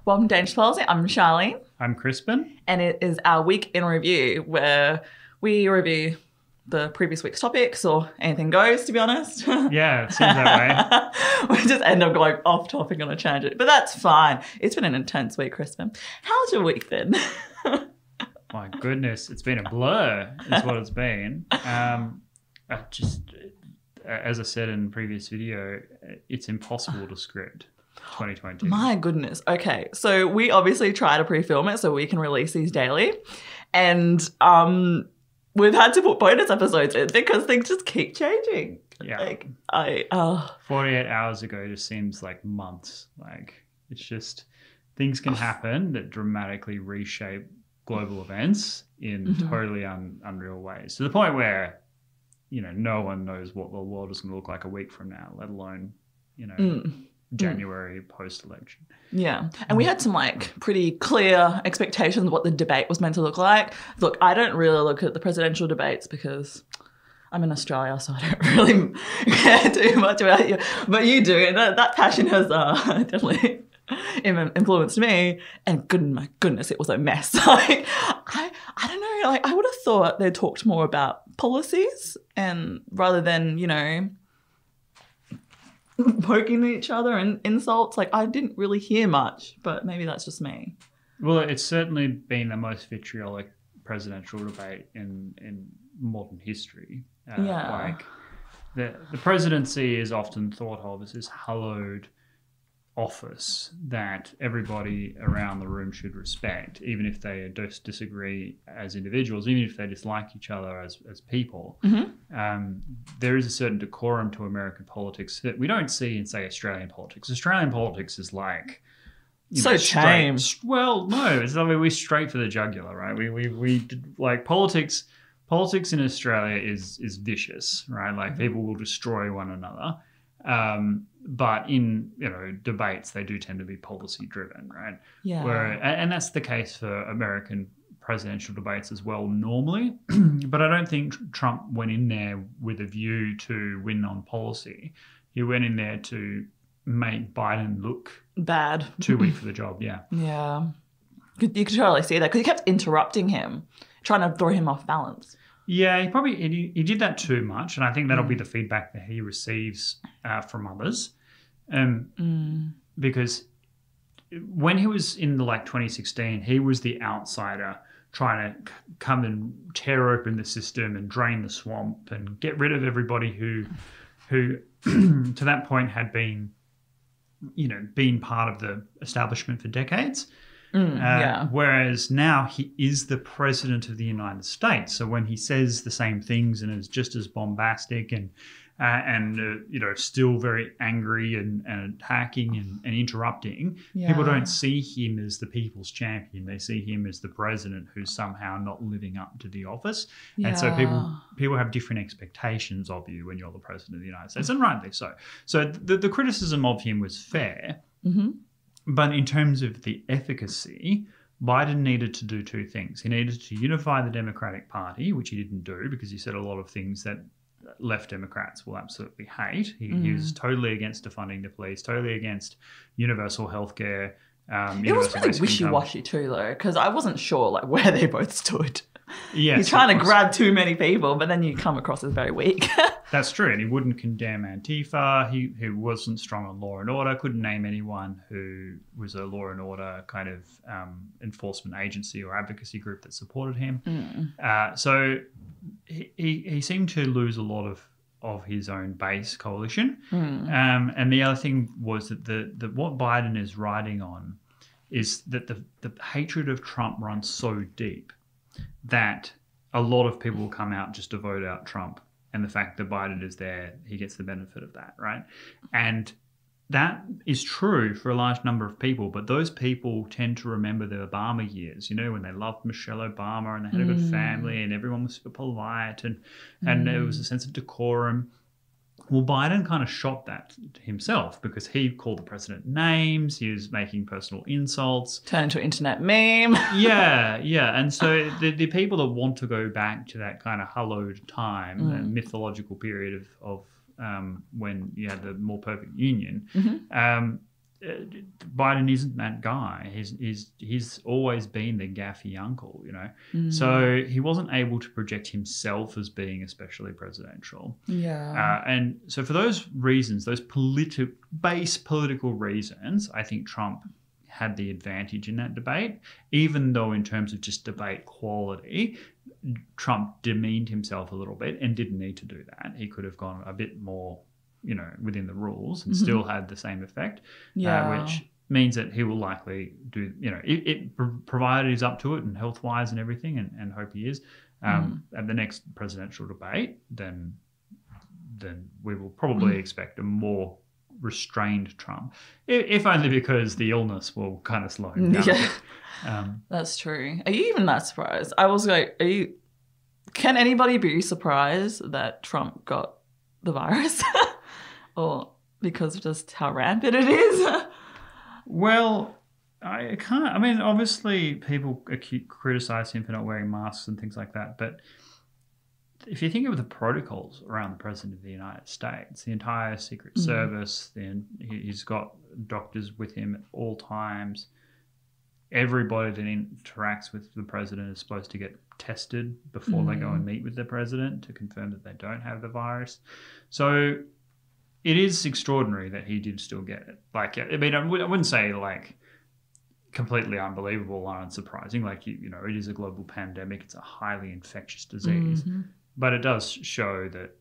Welcome to Dangerous Policy. I'm Charlene. I'm Crispin. And it is our week in review where we review the previous week's topics or anything goes, to be honest. Yeah, it seems that way. We just end up going off topic on a tangent. But that's fine. It's been an intense week, Crispin. How's your week been? My goodness, it's been a blur is what it's been. As I said in the previous video, it's impossible to script 2020. My goodness. Okay, so we obviously try to pre-film it so we can release these daily. And we've had to put bonus episodes in because things just keep changing. Yeah. 48 hours ago just seems like months. Like, it's just things can happen that dramatically reshape global events in totally unreal ways. To the point where, no one knows what the world is going to look like a week from now, let alone, January post-election. Yeah. And we had some pretty clear expectations of what the debate was meant to look like. Look, I don't really look at the presidential debates because I'm in Australia, so I don't really care too much about you. But you do. And that passion has definitely influenced me. And my goodness, it was a mess. I don't know. I would have thought they talked more about policies and rather than, poking each other and insults. I didn't really hear much, but maybe that's just me. Well, it's certainly been the most vitriolic presidential debate in modern history. The presidency is often thought of as this hallowed office that everybody around the room should respect, even if they disagree as individuals, even if they dislike each other as people. There is a certain decorum to American politics that we don't see in, say, Australian politics. Australian politics is so tame. Well, no, it's we're straight for the jugular, right? We politics. Politics in Australia is vicious, right? People will destroy one another. But in debates, they do tend to be policy driven, right? Yeah. And that's the case for American presidential debates as well normally. But I don't think Trump went in there with a view to win on policy. He went in there to make Biden look bad, too weak for the job. Yeah. Yeah. You could totally see that because he kept interrupting him, trying to throw him off balance. Yeah, he did that too much, and I think that'll be the feedback that he receives from others. Because when he was in 2016, he was the outsider trying to come and tear open the system and drain the swamp and get rid of everybody who to that point had been part of the establishment for decades. Whereas now he is the president of the United States. So when he says the same things and is just as bombastic and still very angry and attacking and interrupting, people don't see him as the people's champion. They see him as the president who's somehow not living up to the office. Yeah. And so people have different expectations of you when you're the president of the United States, and rightly so. So the criticism of him was fair. But in terms of the efficacy, Biden needed to do two things. He needed to unify the Democratic Party, which he didn't do because he said a lot of things that left Democrats will absolutely hate. He was totally against defunding the police, totally against universal health care. It was really wishy-washy too, though, because I wasn't sure where they both stood. Yes, he's trying to grab too many people, but then you come across as very weak. That's true, and he wouldn't condemn Antifa. He wasn't strong on law and order, couldn't name anyone who was a law and order kind of enforcement agency or advocacy group that supported him. So he seemed to lose a lot of his own base coalition. And the other thing was that what Biden is riding on is that the hatred of Trump runs so deep that a lot of people will come out just to vote out Trump. And the fact that Biden is there, he gets the benefit of that, right? And that is true for a large number of people, but those people tend to remember the Obama years, when they loved Michelle Obama and they had a good family and everyone was super polite and there was a sense of decorum. Well, Biden kind of shot that himself because he called the president names. He was making personal insults. Turned into an internet meme. Yeah. And so the people that want to go back to that kind of hallowed time, the mythological period of when you had the more perfect union, Biden isn't that guy. He's always been the gaffy uncle, you know. So he wasn't able to project himself as being especially presidential. Yeah. And so for those reasons, those base political reasons, I think Trump had the advantage in that debate, even though in terms of just debate quality, Trump demeaned himself a little bit and didn't need to do that. He could have gone a bit more, you know, within the rules and still had the same effect, which means that he will likely do, you know, provided he's up to it and health-wise and everything, and hope he is, at the next presidential debate, then we will probably expect a more restrained Trump, if only because the illness will kind of slow him down a bit. That's true. Are you even that surprised? I was like, can anybody be surprised that Trump got the virus? Or because of just how rampant it is? Well, I can't. I mean, obviously, people criticize him for not wearing masks and things like that. But if you think of the protocols around the President of the United States, the entire Secret Service, then he's got doctors with him at all times. Everybody that interacts with the president is supposed to get tested before they go and meet with the president to confirm that they don't have the virus. So it is extraordinary that he did still get it. Like, I mean, I wouldn't say like completely unbelievable or unsurprising. Like, you know, it is a global pandemic. It's a highly infectious disease, but it does show that,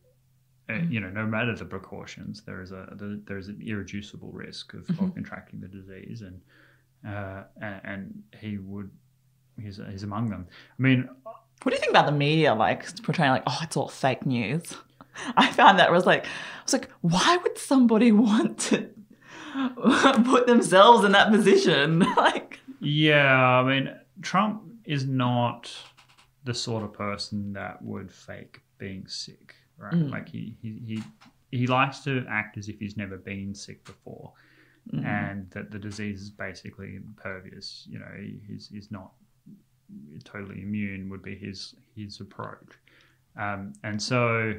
you know, no matter the precautions, there is an irreducible risk of contracting the disease, and he's among them. I mean, what do you think about the media, like portraying like, oh, it's all fake news? I found that I was like, why would somebody want to put themselves in that position? Like, yeah, I mean, Trump is not the sort of person that would fake being sick, right? Like he likes to act as if he's never been sick before, and that the disease is basically impervious. You know, he's not totally immune would be his approach, and so.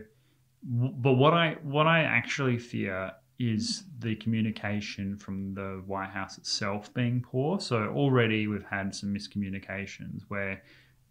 But what I actually fear is the communication from the White House itself being poor. So already we've had some miscommunications where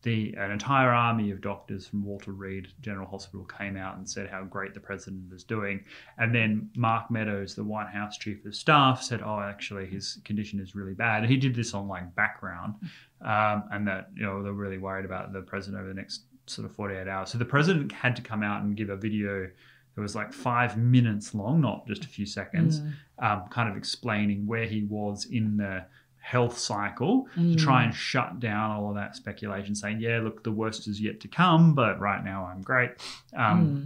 an entire army of doctors from Walter Reed General Hospital came out and said how great the president is doing. And then Mark Meadows, the White House chief of staff, said, oh, actually his condition is really bad. And he did this on like background, and that, you know, they're really worried about the president over the next sort of 48 hours. So the president had to come out and give a video that was like 5 minutes long, not just a few seconds, kind of explaining where he was in the health cycle to try and shut down all of that speculation, saying, yeah, look, the worst is yet to come, but right now I'm great.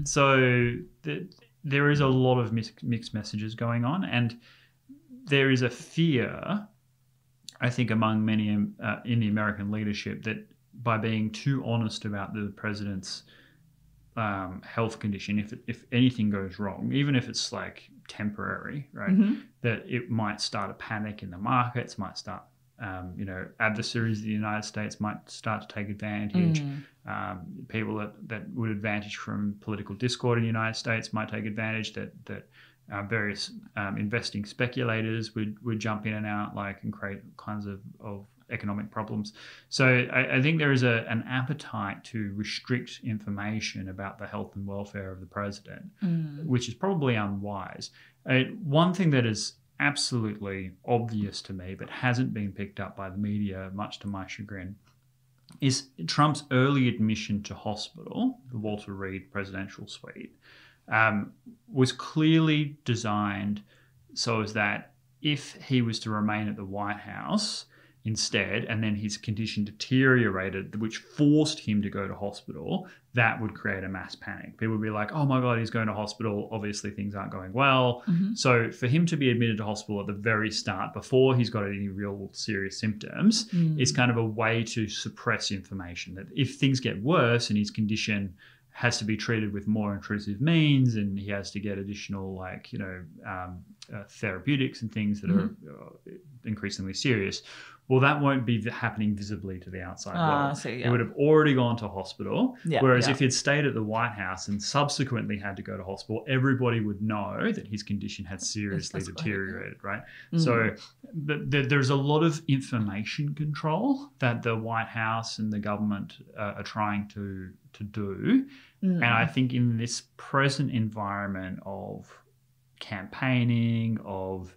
So there is a lot of mixed messages going on, and there is a fear, I think, among many in the American leadership that by being too honest about the president's health condition, if anything goes wrong, even if it's like temporary, right, that it might start a panic in the markets, might start, you know, adversaries of the United States might start to take advantage. People that would advantage from political discord in the United States might take advantage. That various investing speculators would jump in and out, like, and create kinds of economic problems. So I think there is an appetite to restrict information about the health and welfare of the president, which is probably unwise. One thing that is absolutely obvious to me but hasn't been picked up by the media, much to my chagrin, is Trump's early admission to hospital, the Walter Reed presidential suite, was clearly designed so as that if he was to remain at the White House instead, and then his condition deteriorated, which forced him to go to hospital, that would create a mass panic. People would be like, oh my God, he's going to hospital. Obviously things aren't going well. So for him to be admitted to hospital at the very start, before he's got any real serious symptoms, is kind of a way to suppress information. That if things get worse and his condition has to be treated with more intrusive means, and he has to get additional therapeutics and things that are increasingly serious. Well, that won't be happening visibly to the outside world. So, He would have already gone to hospital. Yeah, whereas if he'd stayed at the White House and subsequently had to go to hospital, everybody would know that his condition had seriously deteriorated, right? So there's a lot of information control that the White House and the government are trying to do. And I think in this present environment of campaigning, of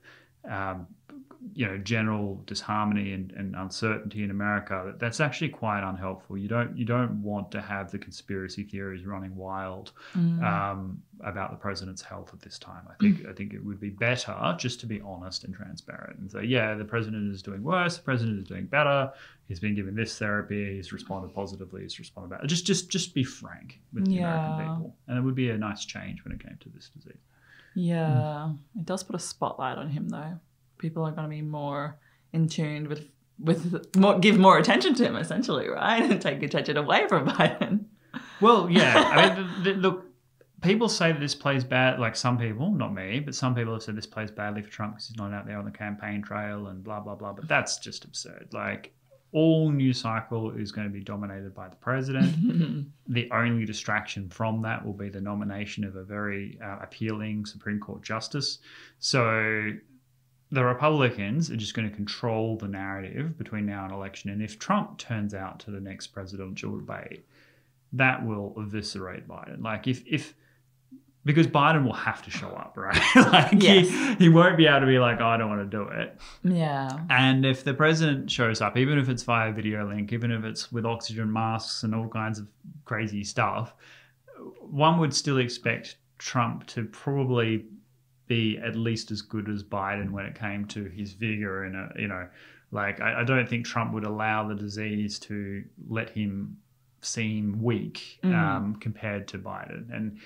general disharmony and uncertainty in America, that's actually quite unhelpful. You don't want to have the conspiracy theories running wild about the president's health at this time. I think it would be better just to be honest and transparent and say, yeah, the president is doing worse, the president is doing better, he's been given this therapy, he's responded positively, he's responded badly. Just be frank with the American people, and it would be a nice change when it came to this disease. Yeah, it does put a spotlight on him though. People are going to be more in tune with more, give more attention to him, essentially, right? And take attention away from Biden. Well, yeah. I mean, look, people say that this plays bad, like some people, not me, but some people have said this plays badly for Trump because he's not out there on the campaign trail and blah, blah, blah. But that's just absurd. Like, all news cycle is going to be dominated by the president. The only distraction from that will be the nomination of a very appealing Supreme Court justice. So the Republicans are just going to control the narrative between now and election. And if Trump turns out to the next presidential debate, that will eviscerate Biden. Like because Biden will have to show up, right? Like he won't be able to be like, oh, I don't want to do it. Yeah. And if the president shows up, even if it's via video link, even if it's with oxygen masks and all kinds of crazy stuff, one would still expect Trump to probably be at least as good as Biden when it came to his vigor and I don't think Trump would allow the disease to let him seem weak compared to Biden,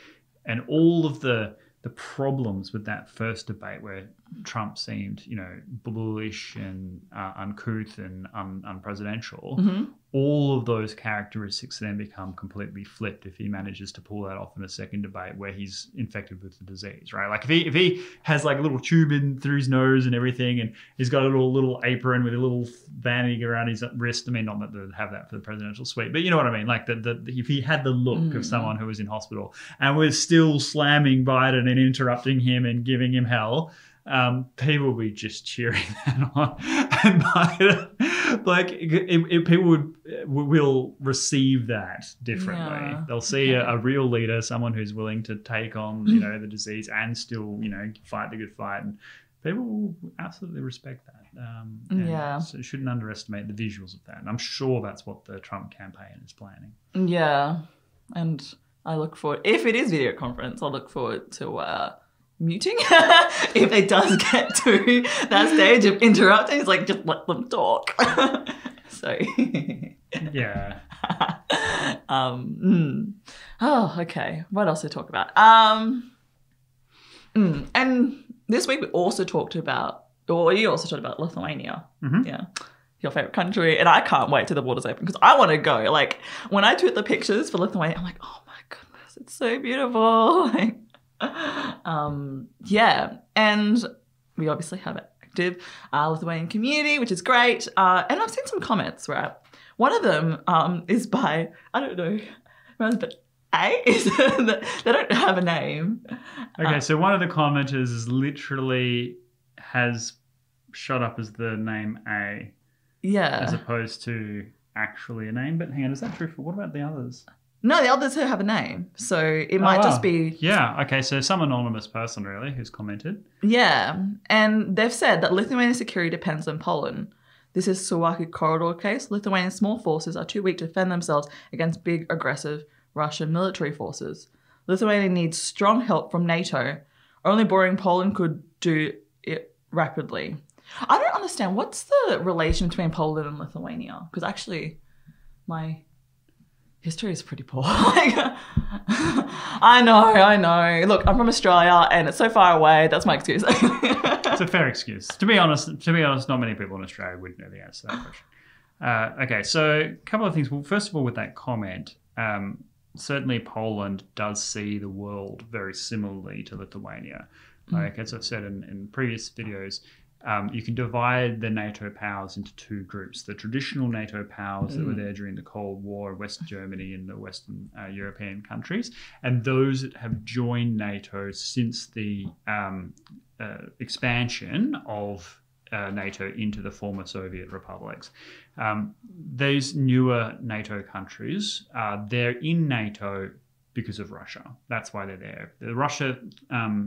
and all of the problems with that first debate where Trump seemed bullish and uncouth and unpresidential. All of those characteristics then become completely flipped if he manages to pull that off in a second debate where he's infected with the disease, right? Like if he has like a little tube in through his nose and everything, and he's got a little apron with a little bandage around his wrist. I mean, not that they'd have that for the presidential suite, but you know what I mean? Like if he had the look of someone who was in hospital and was still slamming Biden and interrupting him and giving him hell, people will be just cheering that on. And Biden, people will receive that differently. Yeah. They'll see a real leader, someone who's willing to take on the disease and still fight the good fight, and people will absolutely respect that. So you shouldn't underestimate the visuals of that. And I'm sure that's what the Trump campaign is planning. Yeah, and I look forward, if it is video conference, I look forward to muting if it does get to that stage of interrupting. It's like, just let them talk. So yeah. Oh, okay. What else to talk about? And this week we also talked about, or you also talked about Lithuania. Yeah, your favorite country, and I can't wait till the borders open because I want to go. Like when I took the pictures for Lithuania, I'm like, oh my goodness, it's so beautiful. Like, yeah, and we obviously have an active Lithuanian community, which is great. And I've seen some comments, right? One of them is by, I don't know, but they don't have a name. Okay, so one of the commenters is literally has shot up as the name A. Yeah. As opposed to actually a name. But hang on, is that true for, what about the others? No, the others have a name. So it might just be... Yeah, okay, so some anonymous person really who's commented. Yeah, and they've said that Lithuanian security depends on Poland. This is Suwałki corridor case. Lithuanian small forces are too weak to defend themselves against big, aggressive Russian military forces. Lithuania needs strong help from NATO. Only boring Poland could do it rapidly. I don't understand. What's the relation between Poland and Lithuania? Because actually, my history is pretty poor. I know. Look, I'm from Australia and it's so far away. That's my excuse. It's a fair excuse. To be honest, not many people in Australia would know the answer to that question. Okay, so a couple of things. Well, first of all, with that comment, certainly Poland does see the world very similarly to Lithuania. Like, as I've said in previous videos, you can divide the NATO powers into two groups. The traditional NATO powers that were there during the Cold War, West Germany and the Western European countries, and those that have joined NATO since the expansion of NATO into the former Soviet republics. Those newer NATO countries, they're in NATO because of Russia. That's why they're there. If the Russia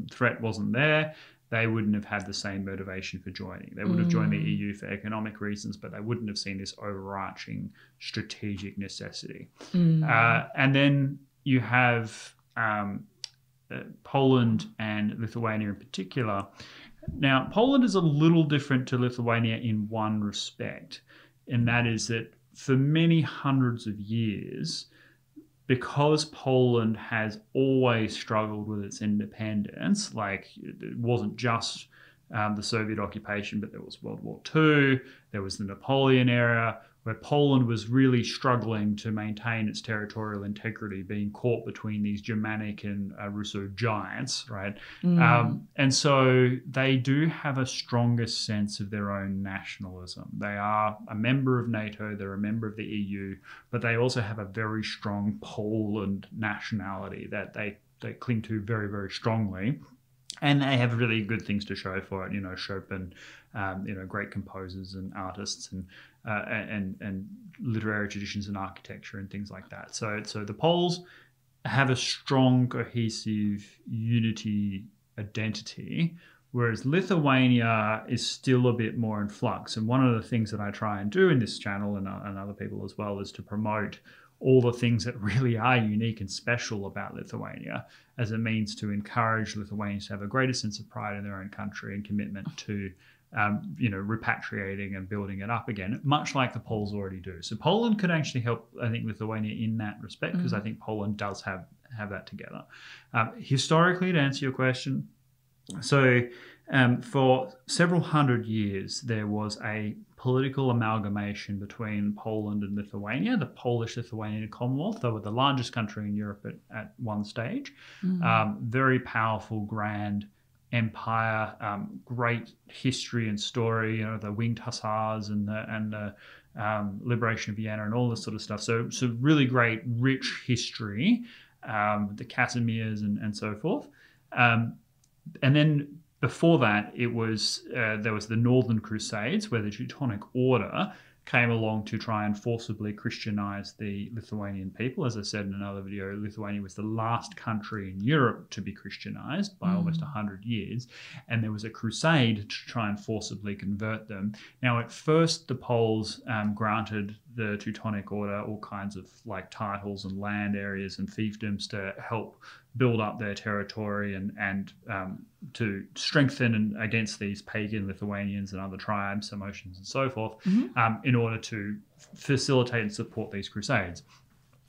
threat wasn't there, they wouldn't have had the same motivation for joining. They would have joined the EU for economic reasons, but they wouldn't have seen this overarching strategic necessity. And then you have Poland and Lithuania in particular. Now, Poland is a little different to Lithuania in one respect, and that is that for many hundreds of years, because Poland has always struggled with its independence, like it wasn't just the Soviet occupation, but there was World War II, there was the Napoleon era, where Poland was really struggling to maintain its territorial integrity, being caught between these Germanic and Russo giants, right? And so they do have a stronger sense of their own nationalism. They are a member of NATO, they're a member of the EU, but they also have a very strong Poland nationality that they cling to very, very strongly. And they have really good things to show for it, you know, Chopin, great composers and artists and literary traditions and architecture and things like that. So the Poles have a strong, cohesive unity identity, whereas Lithuania is still a bit more in flux. And one of the things that I try and do in this channel and other people as well is to promote all the things that really are unique and special about Lithuania as a means to encourage Lithuanians to have a greater sense of pride in their own country and commitment to repatriating and building it up again, much like the Poles already do. So Poland could actually help, I think, Lithuania in that respect, because I think Poland does have that together. Historically, to answer your question, so for several hundred years, there was a political amalgamation between Poland and Lithuania, the Polish-Lithuanian Commonwealth. They were the largest country in Europe at one stage. Very powerful, grand empire, great history and story, the Winged Hussars and the liberation of Vienna and all this sort of stuff. So really great, rich history, the Casimirs and so forth. And then before that, there was the Northern Crusades, where the Teutonic Order came along to try and forcibly Christianize the Lithuanian people. As I said in another video, Lithuania was the last country in Europe to be Christianized by almost 100 years. And there was a crusade to try and forcibly convert them. Now, at first, the Poles granted the Teutonic Order all kinds of titles and land areas and fiefdoms to help build up their territory and to strengthen against these pagan Lithuanians and other tribes, Samotians and so forth, in order to facilitate and support these crusades.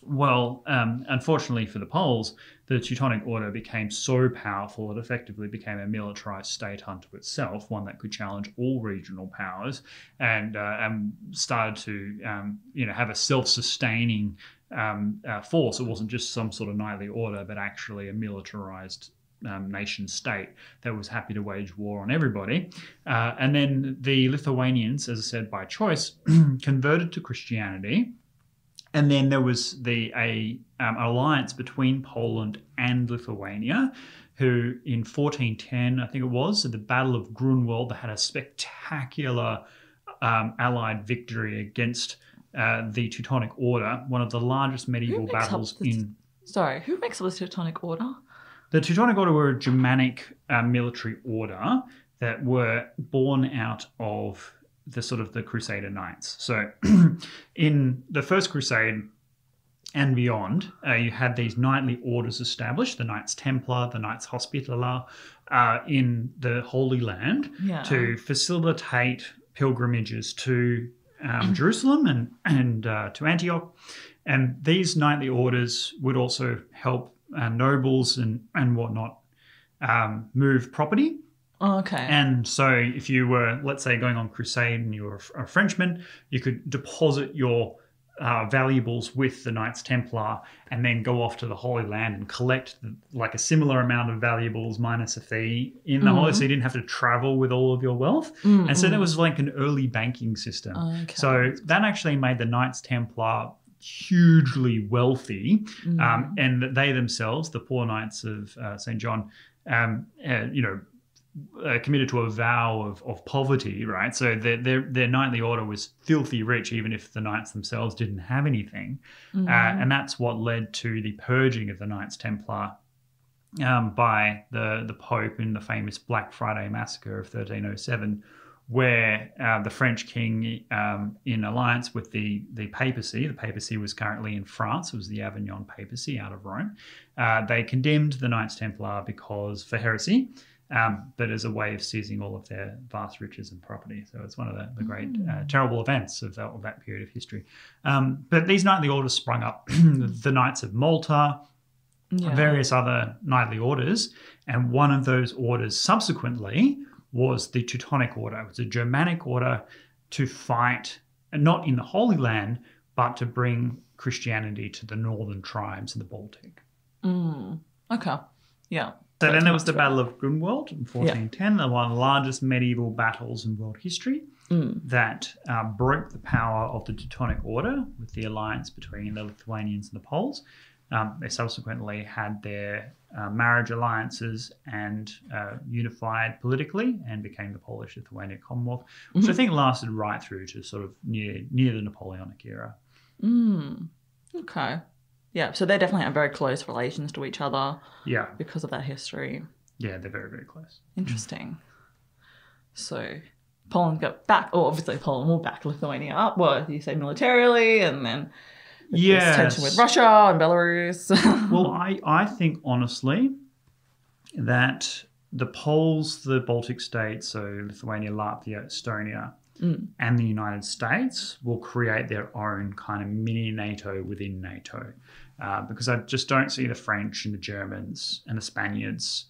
Well, unfortunately for the Poles, the Teutonic Order became so powerful it effectively became a militarized state unto itself, one that could challenge all regional powers, and started to have a self-sustaining force. It wasn't just some sort of knightly order, but actually a militarized nation state that was happy to wage war on everybody. And then the Lithuanians, as I said, by choice, converted to Christianity. And then there was an alliance between Poland and Lithuania, who in 1410, I think it was, at the Battle of Grunwald, they had a spectacular Allied victory against the Teutonic Order, one of the largest medieval battles in... Sorry, who makes up the Teutonic Order? The Teutonic Order were a Germanic military order that were born out of the Crusader Knights. So in the First Crusade and beyond, you had these knightly orders established, the Knights Templar, the Knights Hospitaller, in the Holy Land to facilitate pilgrimages to Jerusalem and to Antioch. And these knightly orders would also help nobles and whatnot move property. Oh, okay. And so if you were, let's say, going on crusade and you were a Frenchman, you could deposit your valuables with the Knights Templar and then go off to the Holy Land and collect like a similar amount of valuables minus a fee in the Holy, so you didn't have to travel with all of your wealth. And so there was like an early banking system. Okay. So that actually made the Knights Templar hugely wealthy, and they themselves, the poor Knights of St. John, committed to a vow of poverty, right? So their knightly order was filthy rich, even if the knights themselves didn't have anything. And that's what led to the purging of the Knights Templar by the Pope in the famous Black Friday Massacre of 1307, where the French king, in alliance with the papacy was currently in France, it was the Avignon papacy out of Rome, they condemned the Knights Templar for heresy, but as a way of seizing all of their vast riches and property. So it's one of the great terrible events of that period of history. But these knightly orders sprung up. The Knights of Malta, various other knightly orders, and one of those orders subsequently was the Teutonic Order. It was a Germanic order to fight, not in the Holy Land, but to bring Christianity to the northern tribes in the Baltic. Okay. Yeah. So then there was the Battle of Grunwald in 1410, one of the largest medieval battles in world history that broke the power of the Teutonic Order with the alliance between the Lithuanians and the Poles. They subsequently had their marriage alliances and unified politically and became the Polish-Lithuania Commonwealth, which I think lasted right through to sort of near the Napoleonic era. Okay. Yeah, so they definitely have very close relations to each other. Yeah. Because of that history. Yeah, they're very, very close. Interesting. So Poland got back, or obviously Poland will back Lithuania up. Well, you say militarily, and then there's tension with Russia and Belarus. Well, I think honestly that the Poles, the Baltic states, so Lithuania, Latvia, Estonia, and the United States will create their own kind of mini NATO within NATO. Because I just don't see the French and the Germans and the Spaniards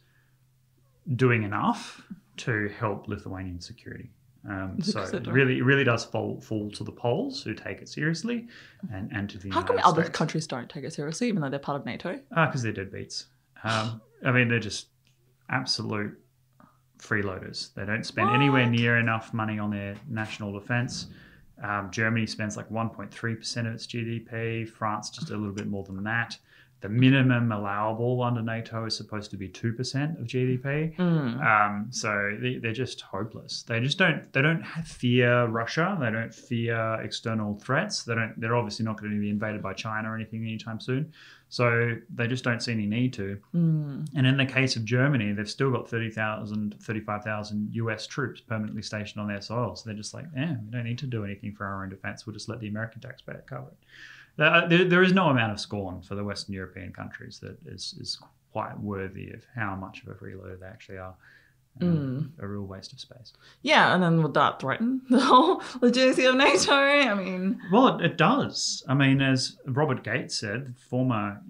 doing enough to help Lithuanian security. So it really does fall to the Poles, who take it seriously, and to the How United come other States. countries don't take it seriously, even though they're part of NATO? Because they're deadbeats. I mean, they're just absolute freeloaders. They don't spend anywhere near enough money on their national defense. Germany spends like 1.3% of its GDP. France just a little bit more than that. The minimum allowable under NATO is supposed to be 2% of GDP. So they're just hopeless. They don't fear Russia. They don't fear external threats. They're obviously not going to be invaded by China or anything anytime soon. So they just don't see any need to. And in the case of Germany, they've still got 35,000 US troops permanently stationed on their soil. So they're just like, we don't need to do anything for our own defense. We'll just let the American taxpayer cover it. There is no amount of scorn for the Western European countries that is quite worthy of how much of a freeloader they actually are. A real waste of space. Yeah, and then would that threaten the whole legitimacy of NATO? I mean... Well, it does. I mean, as Robert Gates said, former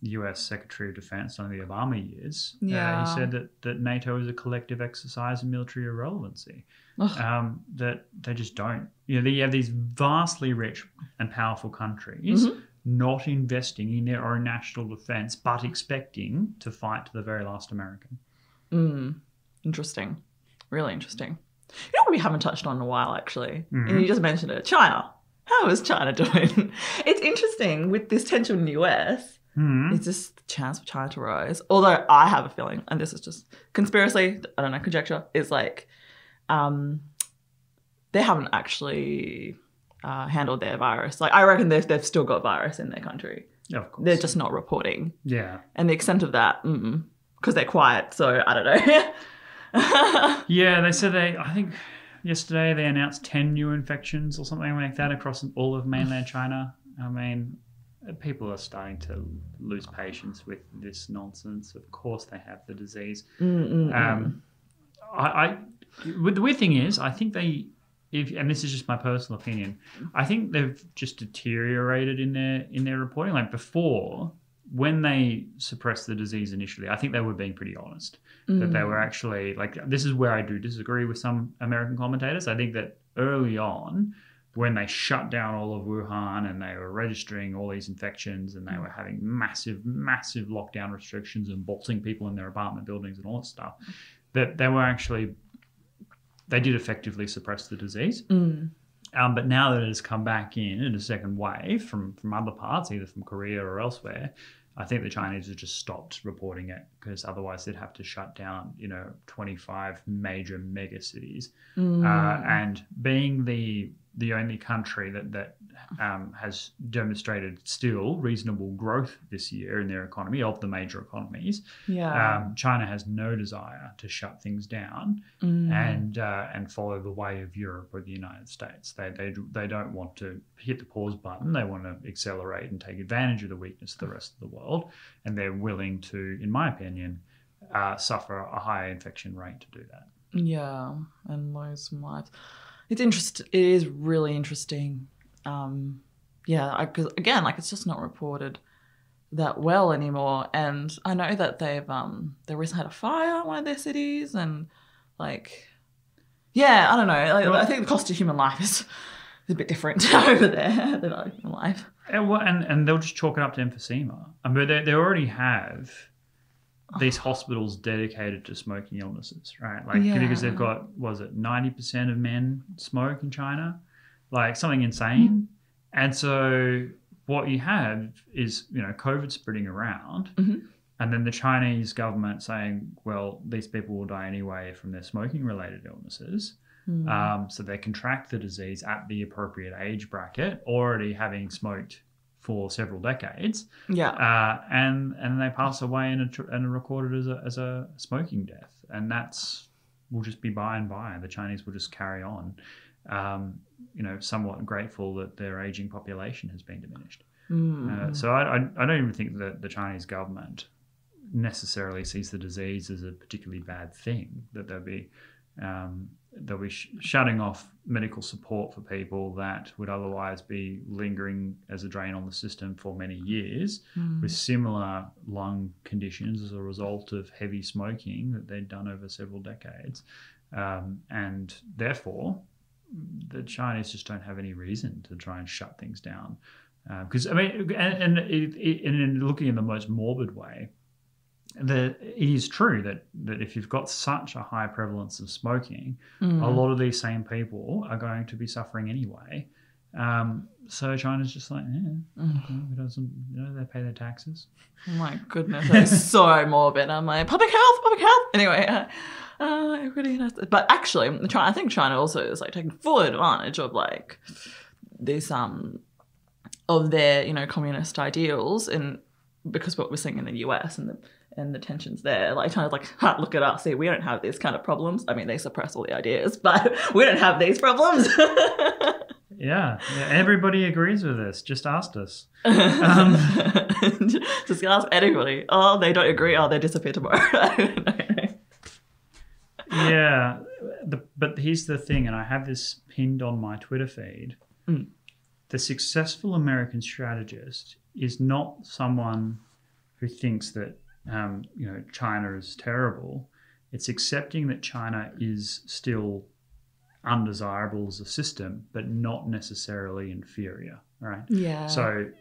US Secretary of Defense under the Obama years, he said that NATO is a collective exercise in military irrelevancy. That they just don't. You have these vastly rich and powerful countries not investing in their own national defense, but expecting to fight to the very last American. Interesting. Really interesting. You know what we haven't touched on in a while, actually? And you just mentioned it. China. How is China doing? It's interesting with this tension in the US. It's just the chance for China to rise. Although I have a feeling, and this is just conspiracy, I don't know, conjecture, is like they haven't actually handled their virus. Like I reckon they've still got virus in their country. Yeah, of course. They're just not reporting. Yeah. And the extent of that, because they're quiet, so I don't know. Yeah, they said I think yesterday they announced 10 new infections or something like that across all of mainland China. I mean, people are starting to lose patience with this nonsense. Of course they have the disease. The weird thing is, I think and this is just my personal opinion, I think they've just deteriorated in their reporting. Like before, when they suppressed the disease initially, I think they were being pretty honest. That they were actually, like, this is where I do disagree with some American commentators. I think that early on, when they shut down all of Wuhan and they were registering all these infections and they were having massive, massive lockdown restrictions and bolting people in their apartment buildings and all that stuff, that they did effectively suppress the disease. But now that it has come back in a second wave from other parts, either from Korea or elsewhere, I think the Chinese have just stopped reporting it because otherwise they'd have to shut down, 25 major mega cities. And being the only country that has demonstrated still reasonable growth this year in their economy, of the major economies, China has no desire to shut things down and follow the way of Europe or the United States. They don't want to hit the pause button. They want to accelerate and take advantage of the weakness of the rest of the world, and they're willing to, in my opinion, suffer a higher infection rate to do that. Yeah, and lose some lives. It is really interesting. Because again, it's just not reported that well anymore. And I know that they recently had a fire in one of their cities, and I don't know. I think the cost of human life is a bit different over there than our human life. And they'll just chalk it up to emphysema. I mean, they already have these hospitals dedicated to smoking illnesses, right? Because they've got, 90% of men smoke in China? Something insane. And so what you have is, COVID spreading around, and then the Chinese government saying, well, these people will die anyway from their smoking-related illnesses. So they contract the disease at the appropriate age bracket, already having smoked for several decades, and they pass away and are recorded as a smoking death, and will just be by and by. The Chinese will just carry on, somewhat grateful that their aging population has been diminished. So I don't even think that the Chinese government necessarily sees the disease as a particularly bad thing, that they'll be shutting off medical support for people that would otherwise be lingering as a drain on the system for many years with similar lung conditions as a result of heavy smoking that they'd done over several decades. And therefore, the Chinese just don't have any reason to try and shut things down. Because, in looking in the most morbid way, it is true that if you've got such a high prevalence of smoking, a lot of these same people are going to be suffering anyway. So China's just it doesn't, they pay their taxes. Oh my goodness, that's so morbid. I'm like, public health. Anyway, everybody knows that. But actually, I think China also is taking full advantage of this of their communist ideals, and because what we're seeing in the US and the tensions there, China's look at us, see, we don't have these kind of problems. I mean, they suppress all the ideas, but we don't have these problems. Yeah, everybody agrees with this. Just ask us. Just ask anybody. Oh, they don't agree. Oh, they disappear tomorrow. Yeah, but here's the thing, and I have this pinned on my Twitter feed. The successful American strategist is not someone who thinks that China is terrible. It's accepting that China is still undesirable as a system, but not necessarily inferior, right? Yeah. So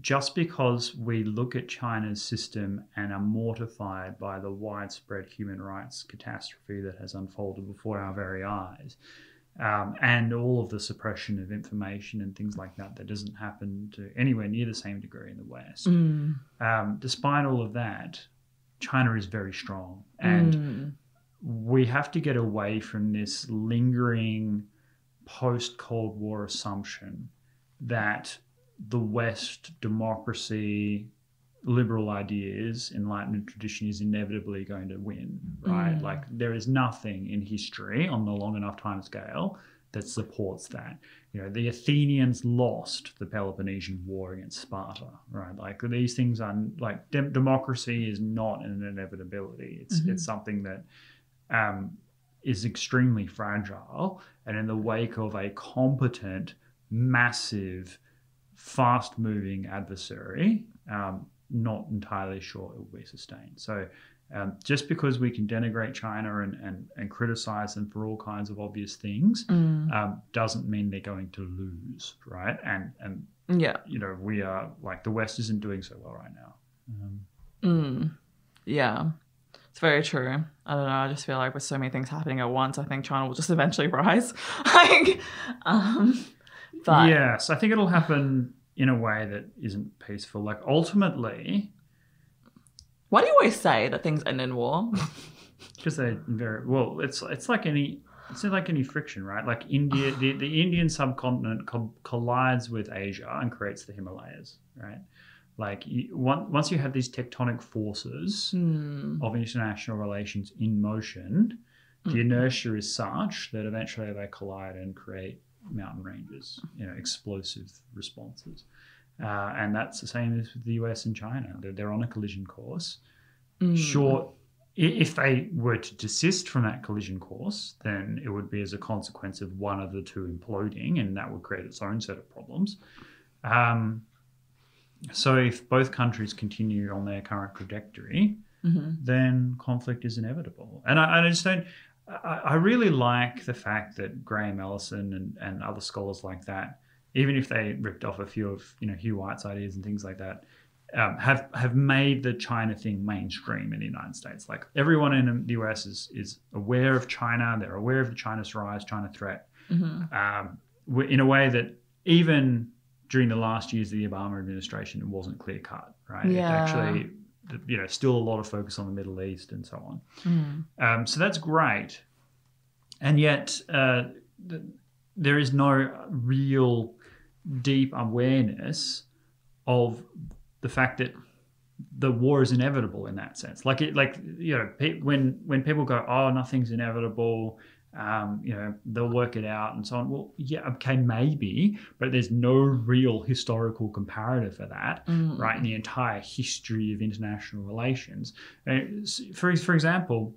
just because we look at China's system and are mortified by the widespread human rights catastrophe that has unfolded before our very eyes, and all of the suppression of information and things like that doesn't happen to anywhere near the same degree in the West. Despite all of that, China is very strong. And we have to get away from this lingering post-Cold War assumption that the West, democracy, liberal ideas, Enlightenment tradition is inevitably going to win, right? There is nothing in history on the long enough time scale that supports that. The Athenians lost the Peloponnesian War against Sparta, right? These things are democracy is not an inevitability. It's something that is extremely fragile, and in the wake of a competent, massive, fast-moving adversary, not entirely sure it will be sustained. So Just because we can denigrate China and criticize them for all kinds of obvious things doesn't mean they're going to lose, right? And we are like the West isn't doing so well right now. Yeah, it's very true. I don't know. I just feel like with so many things happening at once, I think China will just eventually rise. But yes, I think it'll happen in a way that isn't peaceful. Like ultimately, why do you always say that things end in war? Because they're very well. It's like any friction, right? Like India, the Indian subcontinent collides with Asia and creates the Himalayas, right? Like once you have these tectonic forces of international relations in motion, the inertia is such that eventually they collide and create mountain ranges, explosive responses. And that's the same as with the US and China. They're on a collision course. Sure, if they were to desist from that collision course, then it would be as a consequence of one of the two imploding, and that would create its own set of problems. So if both countries continue on their current trajectory, then conflict is inevitable. And I just don't... I really like the fact that Graham Allison and other scholars like that, even if they ripped off a few of Hugh White's ideas and things like that, have made the China thing mainstream in the United States. Like everyone in the US is aware of China. They're aware of the China's rise, China threat, in a way that even during the last years of the Obama administration, it wasn't clear cut, right? Yeah. It's actually, still a lot of focus on the Middle East and so on. So that's great. And yet there is no real deep awareness of the fact that the war is inevitable in that sense. When people go, oh, nothing's inevitable, they'll work it out and so on. Well, yeah, okay, maybe, but there's no real historical comparative for that, right? In the entire history of international relations. For example,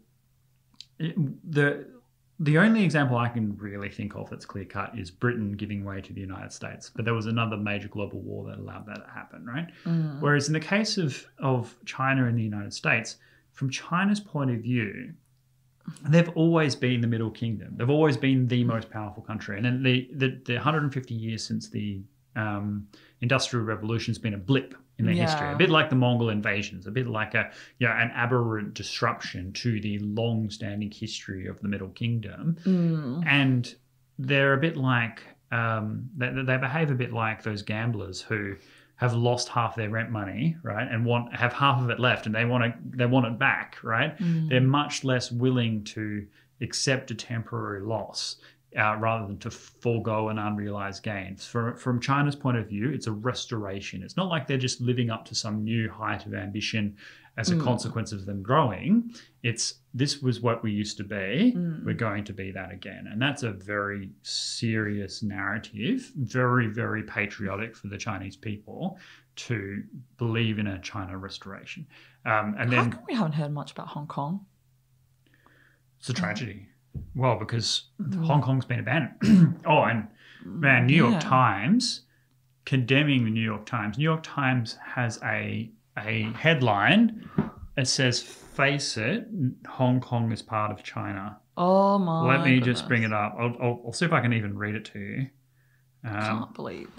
the only example I can really think of that's clear cut is Britain giving way to the United States. But there was another major global war that allowed that to happen, right? Whereas in the case of China and the United States, from China's point of view, they've always been the Middle Kingdom. They've always been the most powerful country. And then the 150 years since the Industrial Revolution has been a blip in their history, a bit like the Mongol invasions, a bit like an aberrant disruption to the long-standing history of the Middle Kingdom. And they're a bit like they behave a bit like those gamblers who have lost half their rent money, right, and have half of it left, and they want it back, right? They're much less willing to accept a temporary loss rather than to forego an unrealized gain. From China's point of view, it's a restoration. It's not like they're just living up to some new height of ambition as a consequence of them growing. This was what we used to be. We're going to be that again. And that's a very serious narrative, very, very patriotic for the Chinese people to believe in a China restoration. How come we haven't heard much about Hong Kong? It's a tragedy. Well, because Hong Kong's been abandoned. New York Times, condemning the New York Times. New York Times has a headline. It says, "Face it, Hong Kong is part of China." Oh my! Let me just bring it up. I'll see if I can even read it to you. Can't believe.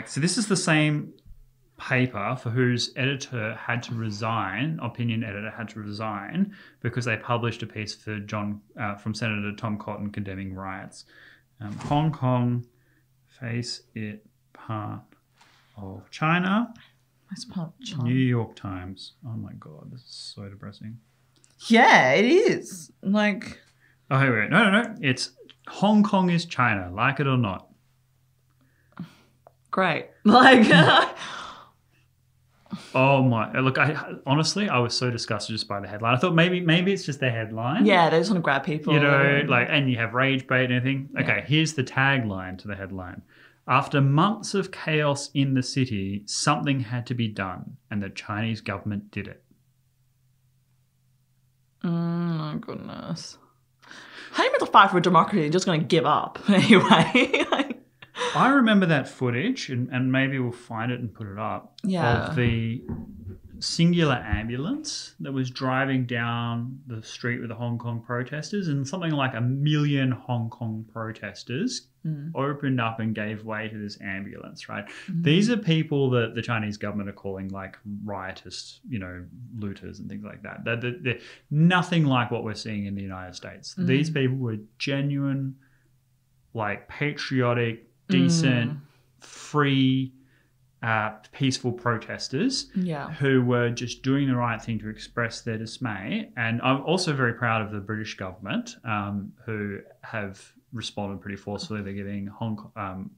So this is the same paper for whose editor had to resign, opinion editor had to resign, because they published a piece for from Senator Tom Cotton condemning riots. Hong Kong, face it, part of China. It's part of China. New York Times. Oh my God, this is so depressing. Yeah, it is. Oh, here we go. No. It's Hong Kong is China, like it or not. Great. Oh my! Look, honestly, I was so disgusted just by the headline. I thought maybe it's just the headline. Yeah, they just want to grab people. And you have rage bait and everything. Okay, here's the tagline to the headline. After months of chaos in the city, something had to be done, and the Chinese government did it. Oh my goodness. How are you meant to fight for democracy and just going to give up anyway? I remember that footage, and maybe we'll find it and put it up, of the singular ambulance that was driving down the street with the Hong Kong protesters, and something like 1 million Hong Kong protesters opened up and gave way to this ambulance, right? These are people that the Chinese government are calling like riotous, looters and things like that. They're nothing like what we're seeing in the United States. These people were genuine, like patriotic, decent, free, peaceful protesters who were just doing the right thing to express their dismay. And I'm also very proud of the British government who have responded pretty forcefully. They're giving Hong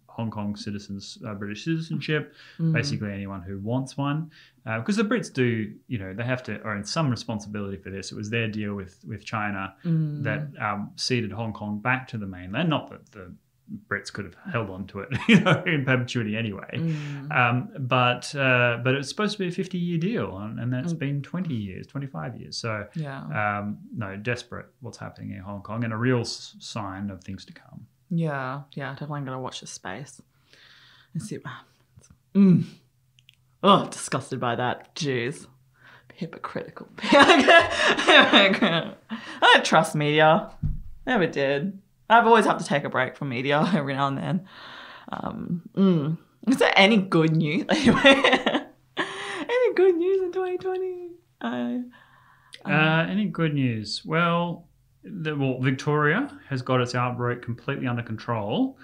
Kong citizens British citizenship, basically anyone who wants one. Because the Brits do, they have to, or in some responsibility for this. It was their deal with China that ceded Hong Kong back to the mainland. Not that the Brits could have held on to it, in perpetuity anyway. But it's supposed to be a 50-year deal, and that's been 20 years, 25 years. So, desperate what's happening in Hong Kong, and a real sign of things to come. Yeah, definitely going to watch this space and see what happens. Oh, disgusted by that. Jeez. Hypocritical. I don't trust media. Never did. I've always have to take a break from media every now and then. Is there any good news? Any good news in 2020? Any good news? Well, Victoria has got its outbreak completely under control.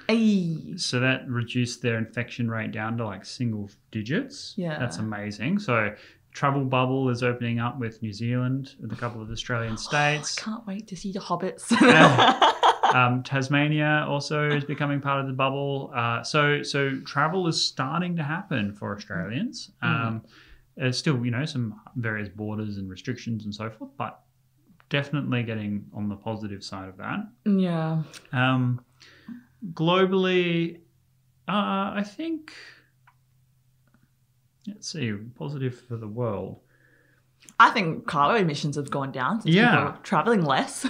So that reduced their infection rate down to like single digits. Yeah. That's amazing. So travel bubble is opening up with New Zealand and a couple of Australian states. I can't wait to see the hobbits. Tasmania also is becoming part of the bubble. So travel is starting to happen for Australians. There's still, some various borders and restrictions and so forth, but definitely getting on the positive side of that. Yeah. Globally, I think, let's see, positive for the world. I think cargo emissions have gone down since people are traveling less.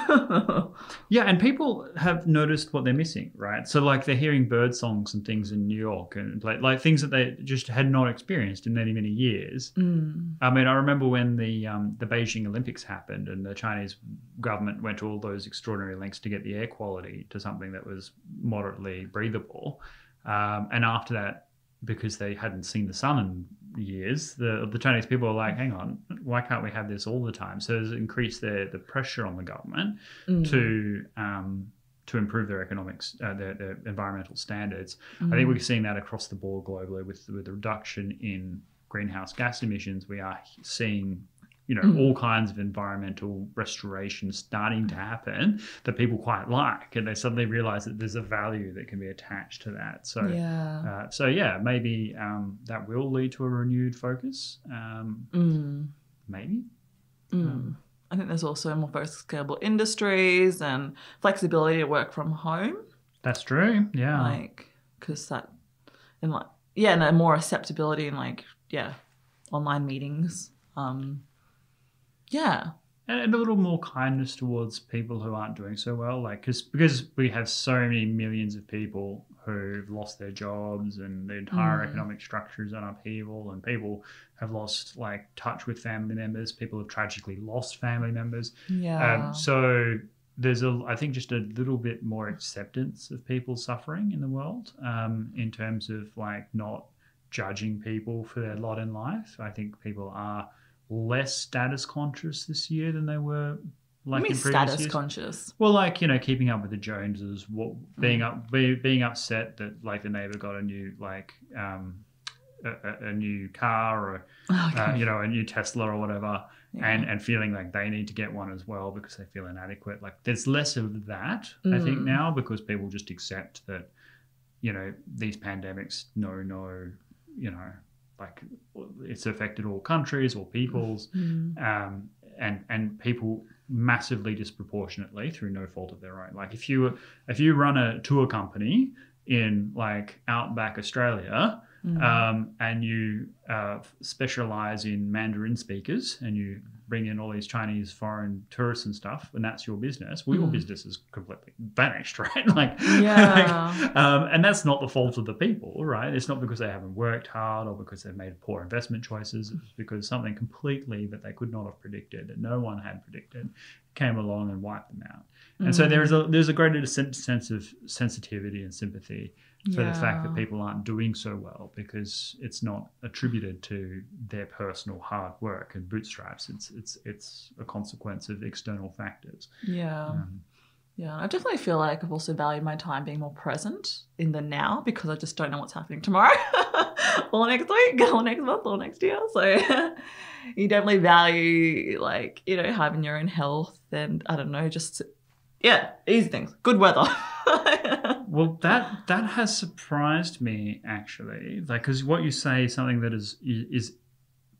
Yeah, and people have noticed what they're missing, right? So, like, they're hearing bird songs and things in New York, and like things that they just had not experienced in many, many years. I mean, I remember when the Beijing Olympics happened, and the Chinese government went to all those extraordinary lengths to get the air quality to something that was moderately breathable. And after that, because they hadn't seen the sun in years, the Chinese people are like, hang on, why can't we have this all the time? So it's increased the pressure on the government to improve their economics, their environmental standards. I think we're seeing that across the board globally with the reduction in greenhouse gas emissions. We are seeing all kinds of environmental restoration starting to happen that people quite like, and they suddenly realize that there's a value that can be attached to that. So, maybe that will lead to a renewed focus. Maybe. I think there's also more focus on scalable industries and flexibility to work from home. That's true. Yeah. Because that, and more acceptability in online meetings. Yeah. And a little more kindness towards people who aren't doing so well, because we have so many millions of people who've lost their jobs, and the entire economic structure is on upheaval, and people have lost touch with family members. People have tragically lost family members. Yeah. So there's I think just a little bit more acceptance of people suffering in the world, in terms of not judging people for their lot in life. I think people are less status conscious this year than they were in previous status years. Conscious? Well, keeping up with the Joneses, being upset that the neighbor got a new a new car, or a new Tesla or whatever, and feeling like they need to get one as well because they feel inadequate. There's less of that, I think, now, because people just accept that these pandemics it's affected all countries, all peoples, and people massively disproportionately through no fault of their own. If you run a tour company in outback Australia, and you specialize in Mandarin speakers, and you bring in all these Chinese foreign tourists and stuff, and that's your business. Well, your business is completely vanished, right? And that's not the fault of the people, right? It's not because they haven't worked hard or because they've made poor investment choices. It's because something completely that they could not have predicted, that no one had predicted, came along and wiped them out. And so there's a greater sense of sensitivity and sympathy for the fact that people aren't doing so well, because it's not attributed to their personal hard work and bootstraps. It's a consequence of external factors. I definitely feel like I've also valued my time being more present in the now, because I just don't know what's happening tomorrow or next week or next month or next year. So you definitely value, like, you know, having your own health and, I don't know, just easy things, good weather. Well, that has surprised me, actually. Like, because what you say is something that is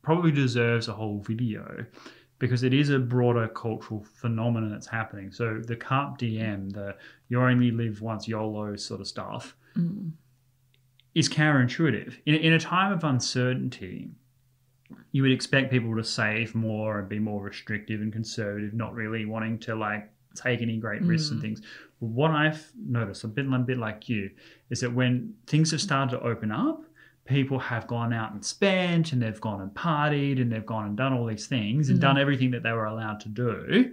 probably deserves a whole video, because it is a broader cultural phenomenon that's happening. So the carpe diem, the you only live once YOLO sort of stuff, is counterintuitive. In a time of uncertainty, you would expect people to save more and be more restrictive and conservative, not really wanting to, like, take any great risks and things. What I've noticed, a bit like you, is that when things have started to open up, people have gone out and spent, and they've gone and partied, and they've gone and done all these things and done everything that they were allowed to do,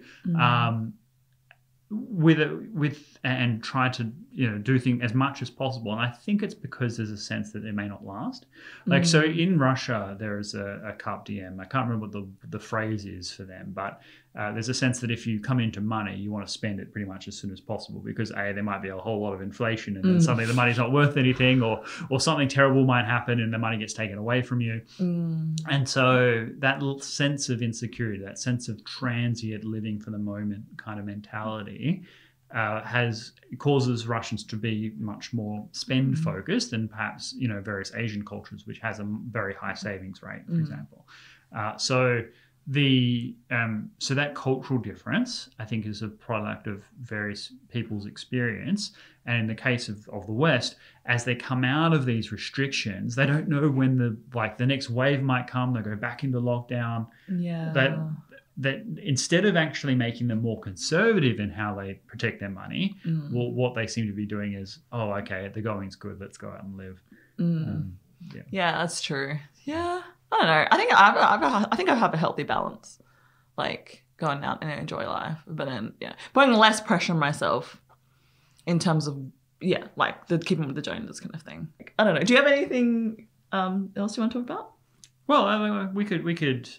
and try to, you know, do things as much as possible. And I think it's because there's a sense that it may not last. Like, so in Russia, there is a carpe diem. I can't remember what the phrase is for them, but there's a sense that if you come into money, you want to spend it pretty much as soon as possible, because there might be a whole lot of inflation, and then suddenly the money's not worth anything, or something terrible might happen and the money gets taken away from you. And so that sense of insecurity, that sense of transient living for the moment kind of mentality, causes Russians to be much more spend focused than perhaps, you know, various Asian cultures, which has a very high savings rate, for example. So that cultural difference, I think, is a product of various people's experience. And in the case of the West, as they come out of these restrictions, they don't know when the next wave might come. They go back into lockdown. That instead of actually making them more conservative in how they protect their money, what they seem to be doing is, oh, okay, the going's good, let's go out and live. Yeah, that's true. Yeah, I don't know. I think I have a healthy balance, like going out and enjoy life, but then putting less pressure on myself in terms of like the keeping with the Joneses kind of thing. I don't know. Do you have anything else you want to talk about? Well, we could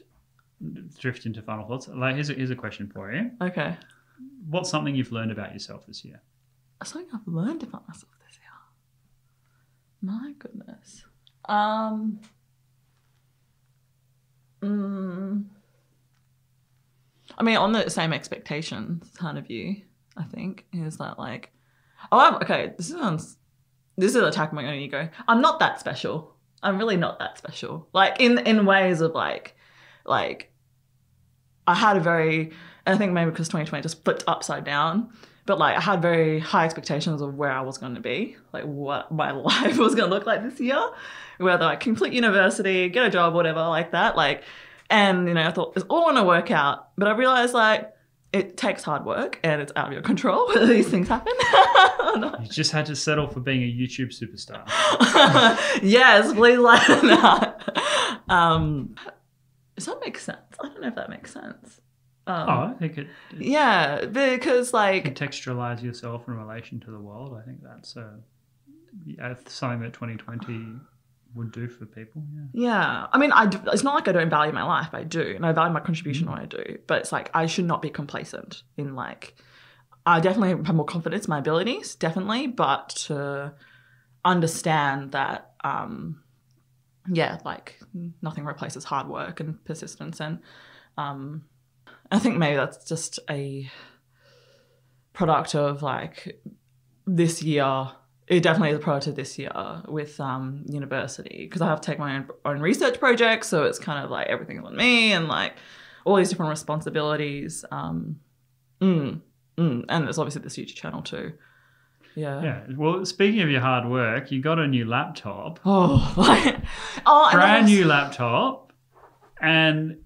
drift into final thoughts. Like, here's a question for you. Okay. What's something you've learned about yourself this year? Something I've learned about myself this year. My goodness. I mean, on the same expectations kind of view, I think, is that, like, this is attacking my own ego. I'm not that special. I'm really not that special. Like, in ways of like I had I think maybe because 2020 just flipped upside down, but like I had very high expectations of where I was going to be, like what my life was going to look like this year, whether I complete university, get a job, whatever, like that, like, and, you know, I thought it's all going to work out, but I realized, like, it takes hard work and it's out of your control whether these things happen. You just had to settle for being a YouTube superstar. Yes, please like that. Does that make sense? I don't know if that makes sense. I think it. Yeah, because, like, contextualize yourself in relation to the world. I think that's something that 2020 would do for people. Yeah. I mean, it's not like I don't value my life. I do, and I value my contribution when I do. But it's like I should not be complacent in, like, I definitely have more confidence in my abilities, definitely, but to understand that. Like, nothing replaces hard work and persistence. And I think maybe that's just a product of, like, this year. It definitely is a product of this year with university, because I have to take my own research projects. So it's kind of like everything's on me and, like, all these different responsibilities. And there's obviously this YouTube channel too. Yeah. Well, speaking of your hard work, you got a new laptop. Brand new laptop, and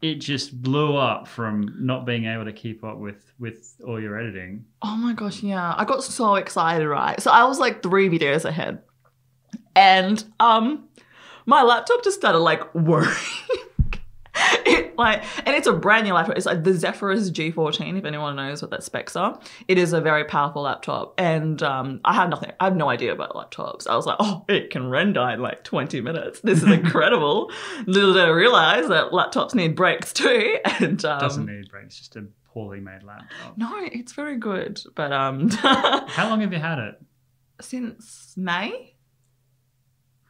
it just blew up from not being able to keep up with all your editing. Oh my gosh, yeah. I got so excited, right? So I was like 3 videos ahead. And my laptop just started like whirring. And it's a brand new laptop. It's like the Zephyrus G14, if anyone knows what that specs are. It is a very powerful laptop. And I have no idea about laptops. I was like, oh, it can render in like 20 minutes. This is incredible. Little did I realize that laptops need brakes too. And Doesn't need brakes, just a poorly made laptop. No, it's very good. But how long have you had it? Since May.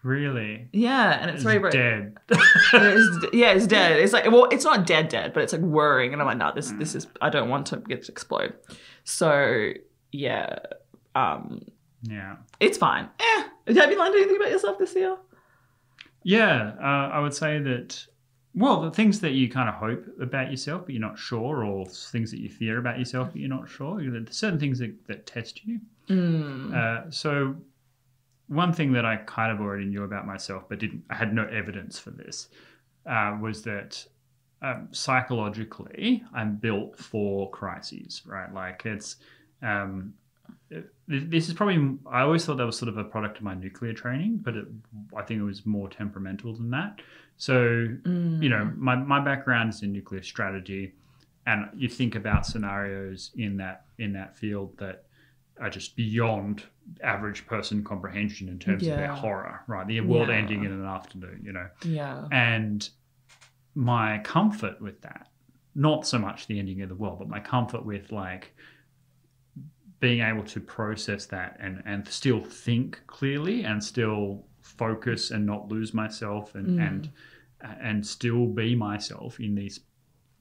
Really? Yeah, and it's very dead. It's dead. It's like, well, it's not dead, but it's like whirring, and I'm like, no, this is. I don't want to get to explode. So yeah, yeah, it's fine. Have you learned anything about yourself this year? Yeah, I would say that. Well, the things that you kind of hope about yourself, but you're not sure, or things that you fear about yourself, but you're not sure. There's certain things that test you. So. One thing that I kind of already knew about myself, but I had no evidence for this, was that psychologically I'm built for crises, right? Like it's, this is probably, I always thought that was sort of a product of my nuclear training, but I think it was more temperamental than that. So, you know, my background is in nuclear strategy, and you think about scenarios in that field that are just beyond average person comprehension in terms of their horror, right? The world ending in an afternoon, you know? Yeah. And my comfort with that, not so much the ending of the world, but my comfort with like being able to process that and still think clearly and still focus and not lose myself and still be myself in these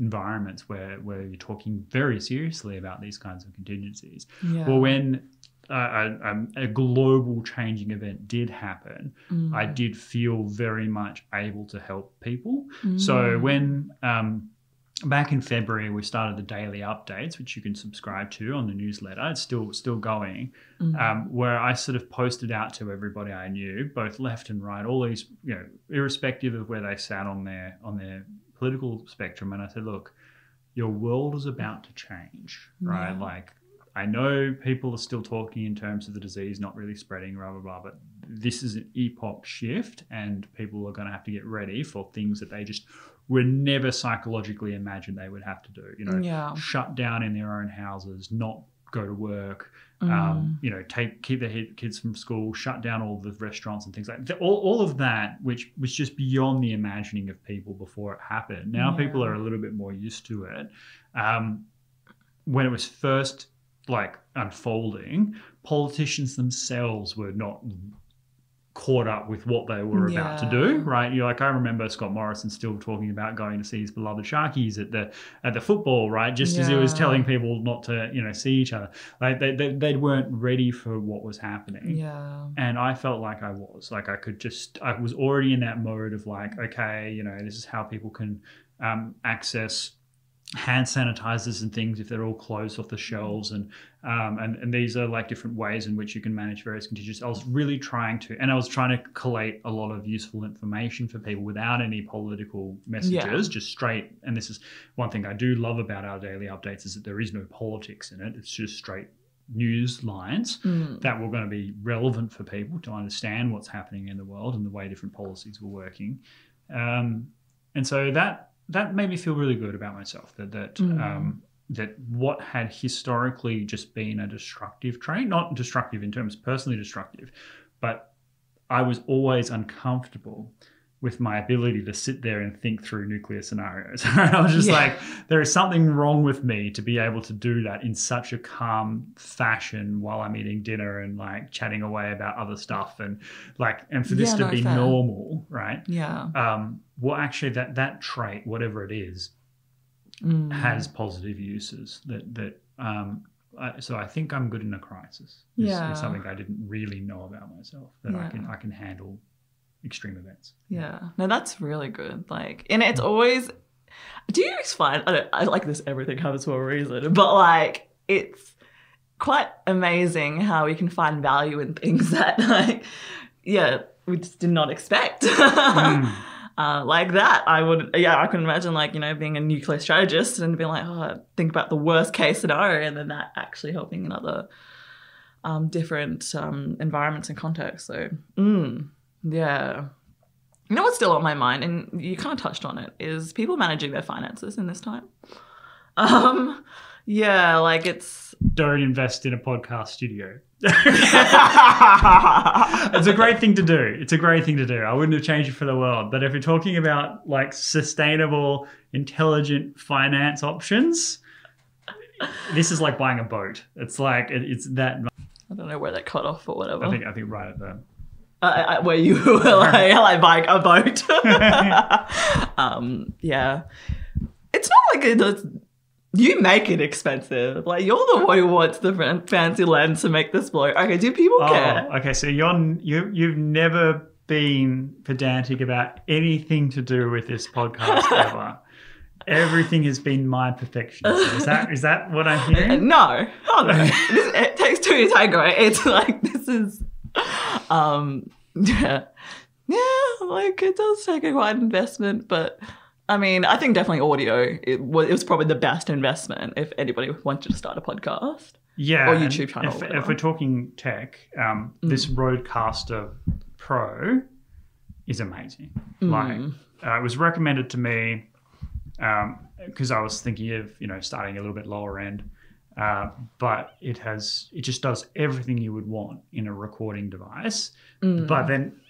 environments where you're talking very seriously about these kinds of contingencies. Yeah. Well, when a global changing event did happen, I did feel very much able to help people. So when back in February we started the daily updates, which you can subscribe to on the newsletter. It's still going, where I sort of posted out to everybody I knew, both left and right, all these, you know, irrespective of where they sat on their political spectrum, and I said, look, your world is about to change, right? Like, I know people are still talking in terms of the disease not really spreading, blah, blah, blah, but this is an epoch shift, and people are going to have to get ready for things that they just would never psychologically imagine they would have to do, you know, shut down in their own houses, not go to work, you know, keep their kids from school, shut down all the restaurants and things like that. All of that, which was just beyond the imagining of people before it happened. Now people are a little bit more used to it. When it was first like unfolding, politicians themselves were not caught up with what they were about to do, right? You're like, I remember Scott Morrison still talking about going to see his beloved Sharkies at the football, right? Just as he was telling people not to, you know, see each other. Like they weren't ready for what was happening. Yeah. And I felt like I was. Like I was already in that mode of like, okay, you know, this is how people can access hand sanitizers and things if they're all closed off the shelves, and these are like different ways in which you can manage various contingencies. I was really trying to collate a lot of useful information for people without any political messages, just straight. And this is one thing I do love about our daily updates, is that there is no politics in it. It's just straight news lines that were going to be relevant for people to understand what's happening in the world and the way different policies were working. And so that made me feel really good about myself, that what had historically just been a destructive trait, not destructive in terms personally destructive, but I was always uncomfortable with my ability to sit there and think through nuclear scenarios. I was just like, there is something wrong with me to be able to do that in such a calm fashion while I'm eating dinner and like chatting away about other stuff, and for this to be normal, right? Yeah. Well, actually that trait, whatever it is, has positive uses so I think I'm good in a crisis. Is something I didn't really know about myself, that I can handle extreme events. Yeah. No, that's really good. Like, and it's always, do you find, I like this, everything happens for a reason, but like, it's quite amazing how we can find value in things that like, we just did not expect. like that. I can imagine like, being a nuclear strategist and being like, oh, think about the worst case scenario, and then that actually helping in other different environments and contexts. So, yeah. You know what's still on my mind, and you kind of touched on it, is people managing their finances in this time. Yeah, like it's... Don't invest in a podcast studio. It's a great thing to do. I wouldn't have changed it for the world. But if you're talking about like sustainable, intelligent finance options, this is like buying a boat. It's like, it's that... I don't know where that cut off or whatever. I think right at the... where you were like buying a boat. Yeah. It's not like you make it expensive. Like, you're the one who wants the fancy lens to make this blow. Okay, do people care? Okay, so you've never been pedantic about anything to do with this podcast ever. Everything has been my perfectionism. Is that what I'm hearing? No. Oh, no. It takes two to tango. It's like, this is... yeah, like it does take a quite investment, but I mean, I think definitely audio, it was probably the best investment if anybody wanted to start a podcast. Yeah. Or YouTube channel. If we're talking tech, this Rodecaster Pro is amazing. Like, it was recommended to me because I was thinking of, starting a little bit lower end. But it just does everything you would want in a recording device. But then,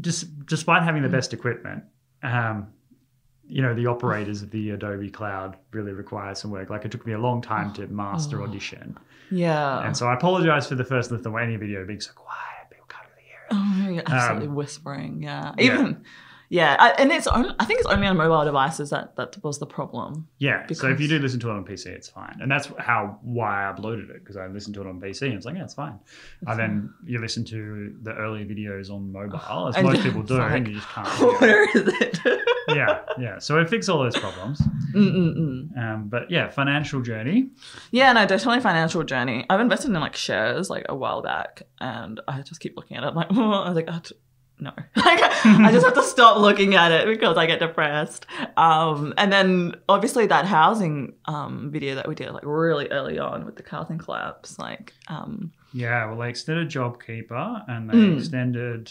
despite having the best equipment, the operators of the Adobe Cloud really require some work. Like, it took me a long time to master Audition. Yeah. And so I apologize for the first Lithuania video being so quiet. People can't really hear it. Oh, yeah, absolutely whispering. Yeah. And I think it's only on mobile devices that was the problem. Yeah. So if you do listen to it on PC, it's fine. And that's why I uploaded it, because I listened to it on PC and it's like, yeah, it's fine. Then you listen to the early videos on mobile, as most people do, and you just can't hear it. Where is it? Yeah. So it fixed all those problems. But yeah, financial journey. Yeah, no, definitely financial journey. I've invested in like shares like a while back, and I just keep looking at it. I'm like, I was like, no, like I just have to stop looking at it because I get depressed. And then obviously that housing video that we did like really early on with the housing collapse, like yeah, well, they extended JobKeeper and they extended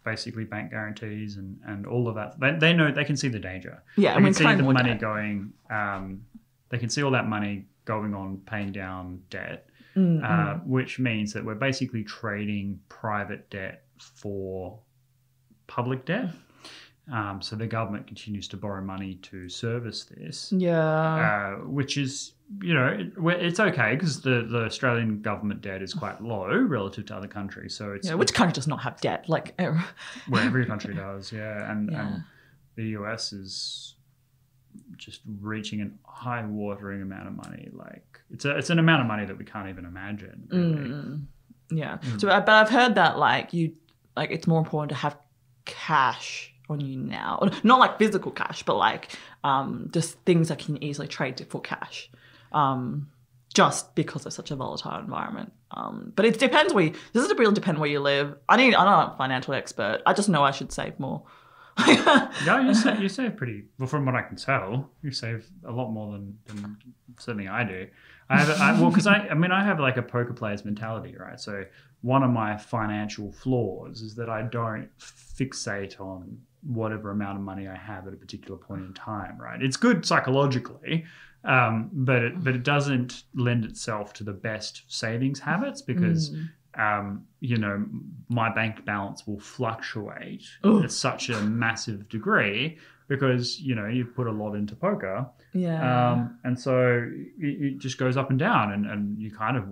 basically bank guarantees and all of that. They know, they can see the danger. Yeah, they can see the money going. They can see all that money going on paying down debt, which means that we're basically trading private debt for public debt. So the government continues to borrow money to service this. Yeah. Which is, it's okay because the Australian government debt is quite low relative to other countries. So it's which country does not have debt? Like, well, every country does, yeah. And the US is just reaching an high-watering amount of money. Like, it's an amount of money that we can't even imagine, really. Yeah. So, but I've heard that it's more important to have cash on you now, not like physical cash, but like just things that can easily trade for cash, just because it's such a volatile environment. But it depends does it really depend where you live? I'm not a financial expert. I just know I should save more. No, you save pretty well, from what I can tell. You save a lot more than certainly I do. I have like a poker player's mentality, right? So one of my financial flaws is that I don't fixate on whatever amount of money I have at a particular point in time, right? It's good psychologically, but it doesn't lend itself to the best savings habits because my bank balance will fluctuate at such a massive degree because, you've put a lot into poker. Yeah. And so it just goes up and down and you kind of,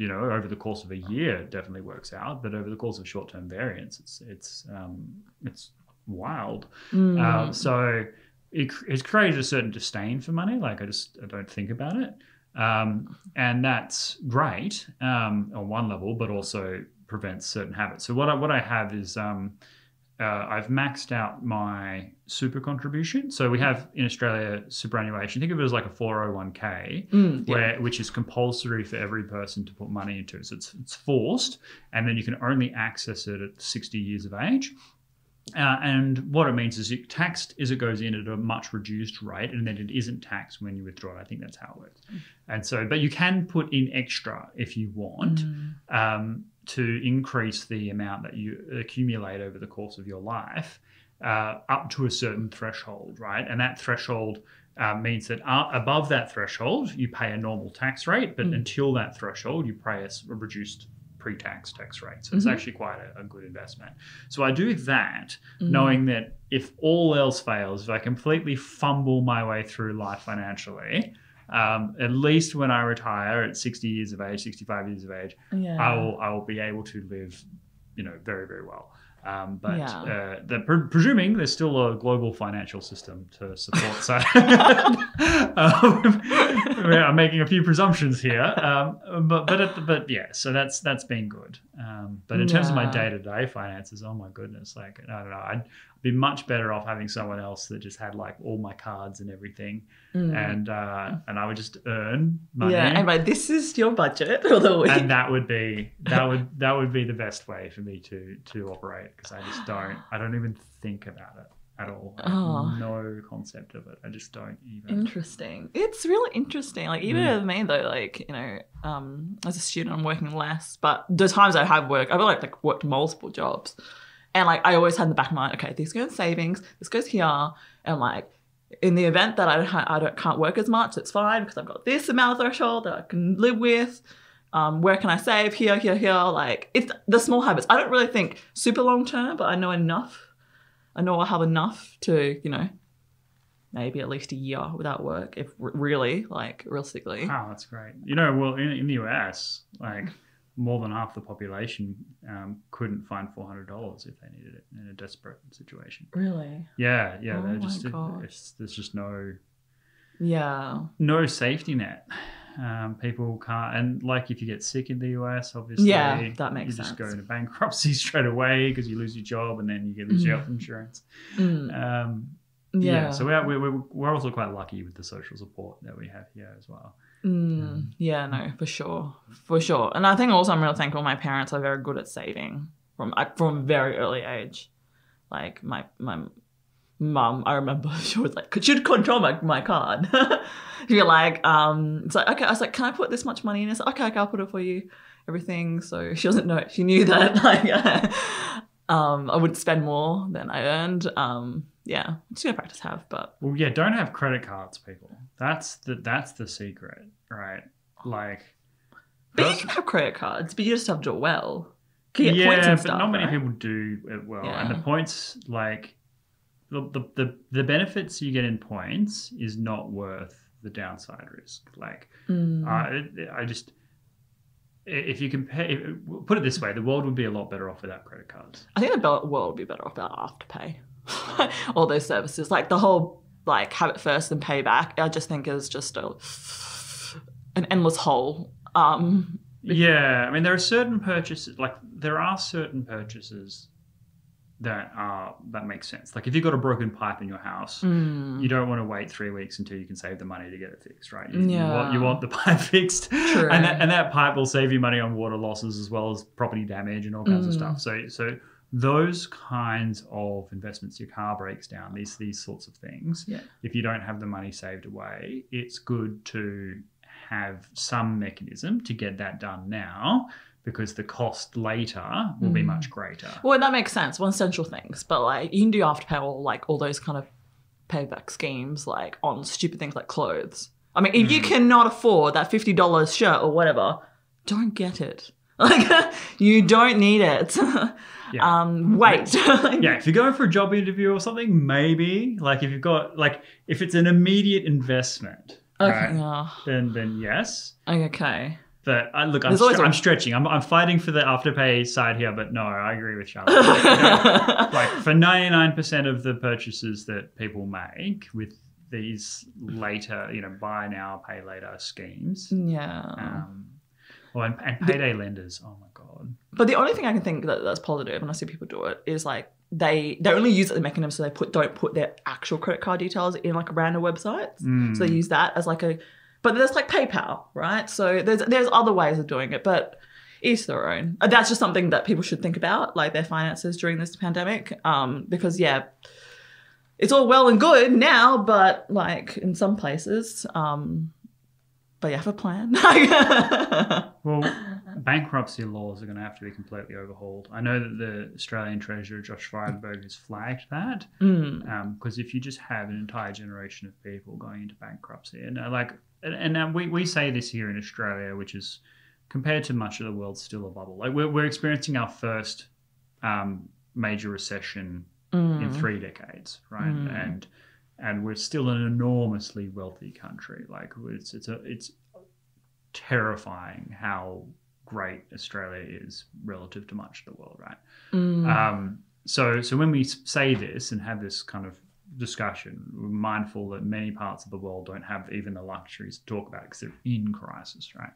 over the course of a year, it definitely works out. But over the course of short-term variance, it's wild. So it's created a certain disdain for money. Like I don't think about it. And that's great on one level, but also prevents certain habits. So what I have is I've maxed out my super contribution. So we have in Australia superannuation. Think of it as like a 401k, which is compulsory for every person to put money into. So it's forced, and then you can only access it at 60 years of age. And what it means is it taxed as it goes in at a much reduced rate, and then it isn't taxed when you withdraw it. I think that's how it works. And so, but you can put in extra if you want to increase the amount that you accumulate over the course of your life up to a certain threshold, right? And that threshold means that above that threshold, you pay a normal tax rate, but until that threshold, you pay a reduced pre-tax tax rate. So it's actually quite a good investment. So I do that knowing that if all else fails, if I completely fumble my way through life financially, at least when I retire at 60 years of age, 65 years of age, I will be able to live, very, very well. Presuming there's still a global financial system to support. So I'm making a few presumptions here, but yeah. So that's been good. But in terms of my day-to-day finances, oh my goodness, I don't know. I'd be much better off having someone else that just had all my cards and everything, and I would just earn money. Yeah, and this is your budget for the week. And that would be the best way for me to operate, because I don't even think about it at all. I have no concept of it. I just don't even. Interesting. It's really interesting. Even with me though, as a student, I'm working less, but the times I have worked, I've worked multiple jobs. And I always had in the back of my mind, okay, this goes in savings, this goes here. And in the event that I can't work as much, it's fine because I've got this amount of threshold that I can live with. Where can I save? Here. It's the small habits. I don't really think super long term, but I know enough. I know I have enough to, maybe at least a year without work, if really, realistically. Oh, that's great. Well, in the US, more than half the population couldn't find $400 if they needed it in a desperate situation. Really? Yeah. Oh my gosh. There's just no safety net. People can't, and if you get sick in the US, obviously, that makes sense. You just go into bankruptcy straight away because you lose your job and then you lose your health insurance. So we're also quite lucky with the social support that we have here as well. For sure. And I think also I'm really thankful my parents are very good at saving from a very early age. My mum, I remember she was she'd control my card. She'd be okay. I was can I put this much money in? I said, okay, I'll put it for you, everything. So she doesn't know it. She knew that I would spend more than I earned. I'm just gonna practice but don't have credit cards, people. That's the secret, right? But you can have credit cards, but you just have to do it well. You get points and stuff, but not many people do it well. And the points, the benefits you get in points is not worth the downside risk. If you compare, put it this way, the world would be a lot better off without credit cards. I think the world would be better off without Afterpay. All those services, the whole have it first and pay back, I just think is just an endless hole. There are certain purchases, that makes sense. If you've got a broken pipe in your house, you don't want to wait 3 weeks until you can save the money to get it fixed, right? You want the pipe fixed. True. And that pipe will save you money on water losses as well as property damage and all kinds of stuff. So those kinds of investments, your car breaks down, these sorts of things, if you don't have the money saved away, it's good to have some mechanism to get that done now, because the cost later will be much greater. Well, that makes sense. One essential things, but you can do Afterpay or all those kind of payback schemes on stupid things like clothes. If you cannot afford that $50 shirt or whatever, don't get it. You don't need it. Wait. If you're going for a job interview or something, maybe. If you've got if it's an immediate investment, okay, right, then yes. Okay. But I'm stretching. I'm fighting for the Afterpay side here, but no, I agree with Charlotte. For 99% of the purchases that people make with these later, buy now, pay later schemes. Yeah. And payday lenders. Oh my God. But the only thing I can think that's positive, and I see people do it, is they only use it as a mechanism, so they don't put their actual credit card details in random websites. So they use that as but there's PayPal, right? So there's other ways of doing it, but each their own. That's just something that people should think about, like their finances during this pandemic. Because yeah, it's all well and good now, but like in some places, but you have a plan. Well, bankruptcy laws are going to have to be completely overhauled. I know that the Australian Treasurer, Josh Frydenberg, has flagged that. Because if you just have an entire generation of people going into bankruptcy, and we say this here in Australia, which is compared to much of the world still a bubble. Like we're experiencing our first major recession in 3 decades, right? And we're still an enormously wealthy country. Like it's terrifying how great Australia is relative to much of the world, right? So when we say this and have this kind of discussion, we're mindful that many parts of the world don't have even the luxuries to talk about it because they're in crisis, right?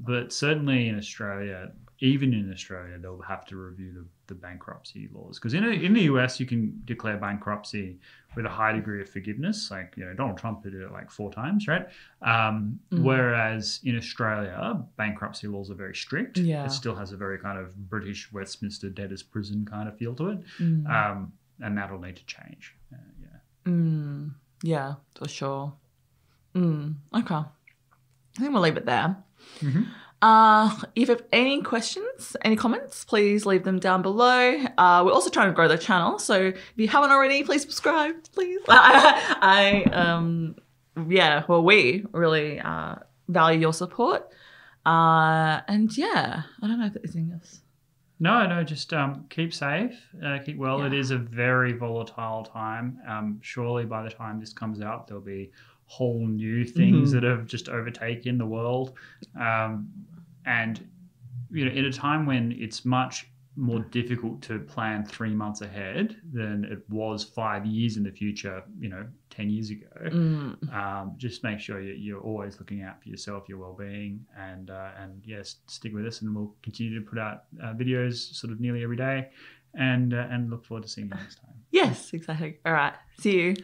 But certainly in Australia, even in Australia, they'll have to review the bankruptcy laws. Because in the US, you can declare bankruptcy with a high degree of forgiveness. Like, Donald Trump did it like 4 times, right? Whereas in Australia, bankruptcy laws are very strict. Yeah. It still has a very kind of British Westminster debtor's prison kind of feel to it. And that'll need to change. Yeah, for sure. Okay. I think we'll leave it there. If you have any questions, any comments, please leave them down below. We're also trying to grow the channel, so if you haven't already, please subscribe, please. We really value your support. And yeah, I don't know if there's anything else. No, just keep safe, keep well. Yeah. It is a very volatile time. Surely by the time this comes out, there'll be whole new things that have just overtaken the world. And, in a time when it's much more difficult to plan 3 months ahead than it was 5 years in the future, 10 years ago, just make sure you're always looking out for yourself, your well-being, and yes, stick with us, and we'll continue to put out videos sort of nearly every day, and look forward to seeing you next time. Yes, exactly. All right. See you.